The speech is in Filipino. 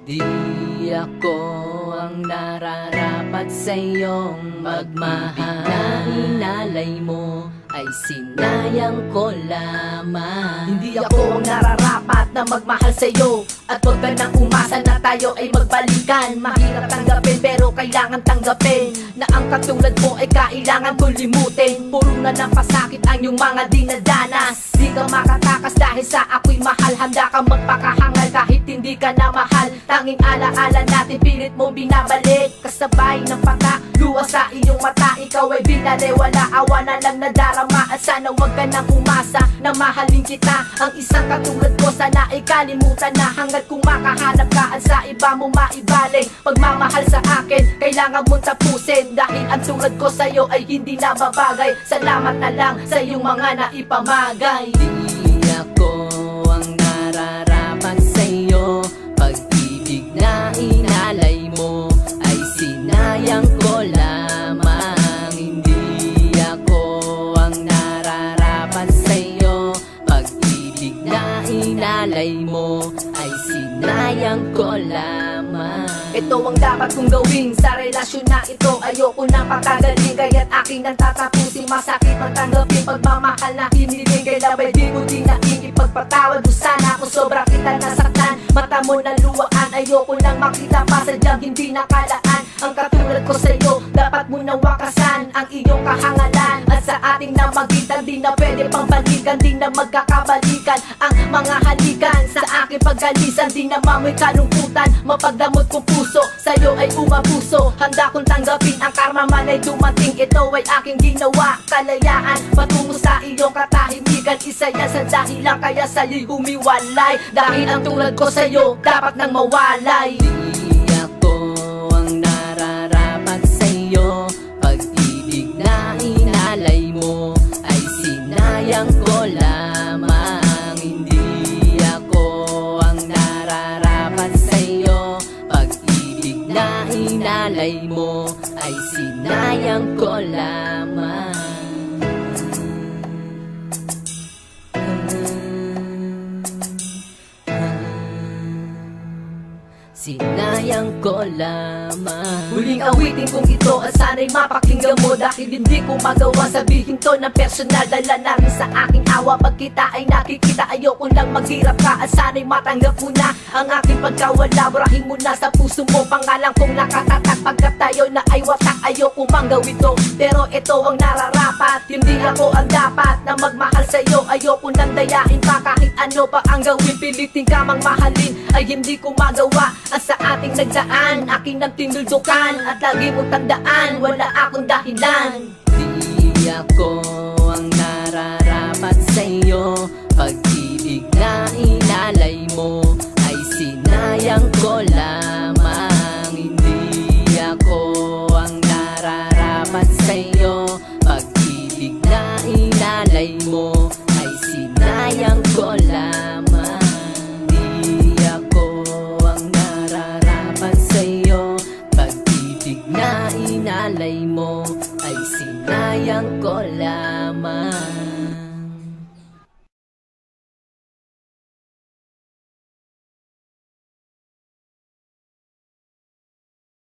Di ako ang nararapat sa iyong magmahal. Na inalay mo ay sinayang ko lamang. Hindi ako ang nararapat na magmahal sa'yo, at huwag ka nang umasa na tayo ay magbalikan. Mahirap tanggapin pero kailangan tanggapin na ang katulad mo ay kailangan kong limutin. Puro na ng pasakit ang iyong mga dinadanas. Di ka makatakas dahil sa ako'y mahal. Handa kang magpakahangal kahit hindi ka na mahal. Tanging alaala natin pilit mo binabalik. Kasabay ng pata, luha sa iyong mata. Ikaw ay binalewala, awa na lang nadarama. At sana huwag ka nang umasa na mahalin kita. Ang isang katulad ko sana ay kalimutan na. Hanggat kung makahanap ka at sa iba mo maibalik. Pagmamahal sa akin, kailangan mong tapusin. Dahil ang tulad ko sa'yo ay hindi na babagay. Salamat na lang sa iyong mga naipamagay. Di ako ang nararapat sa iyo. Pag-ibig na inalay mo ay sinayang ko lamang. Hindi ako ang nararapat sa iyo. Pag-ibig na inalay mo ay sinayang ko lamang. Ito ang dapat kong gawin sa relasyon na ito. Ayoko nang pakagaling, kaya't aking nang tatapusin. Masakit ang tanggapin pagmamahal na hiniling. Kailan ba'y di mo din naikipagpatawad mo sana kung sobra kita nasaktan. Mata mo na luwaan, ayoko nang makita pa sadyang hindi nakalaan. Ang katulad ko sa'yo, dapat mo nang wakasan ang iyong kahangalan. At sa ating namagitan, di na pwede pang balikan, di na magkakabalikan ang mga halikan. Sa aking paggalisan, di na mamoy kalungkutan. Mapagdamot kong puso, sa'yo ay umabuso. Handa kong tanggapin ang karma man ay dumating. Ito ay aking ginawa, kalayaan patungo sa iyong katahimikan. Isa yan sa dahilan kaya sa'yo'y humiwalay. Dahil ang tulad ko sa'yo, dapat nang mawalay. Di ako ang nararapat sa iyo. Pag-ibig na inalay mo ay sinayang ko lamang. Hindi ako ang nararapat sa iyo. Pag-ibig na inalay mo ay sinayang ko lamang. Sinayang ko lamang. Huling awitin kong ito at sana'y mapakinggan mo. Dahil hindi ko magawa sabihin to ng personal. Dala na rin sa aking awa pag kita ay nakikita. Ayoko lang maghirap ka at sana'y matanggap mo na ang aking pagkawala. Burahin mo na sa puso mo pangalan kong nakatatak. Pagkat tayo na ay watak, ayoko mang gawin to. Pero ito ang nararapat, hindi ako ang dapat na magmahal sa'yo. Ayoko nang dayain pa kahit ano pa ang gawin. Pilitin ka mang mahalin ay hindi ko magawa. At sa ating nagdaan, aking nang tinuldukan. At lagi mo tandaan, wala akong dahilan. Di ako ang nararapat sa iyo. Pag-ibig na inalay mo ay sinayang ko lamang. Hindi ako ang nararapat sa iyo. Pag-ibig na inalay mo ay sinayang ko lamang. Di ako ang nararapat sa iyo. Pag-ibig na inalay mo ay sinayang ko lamang.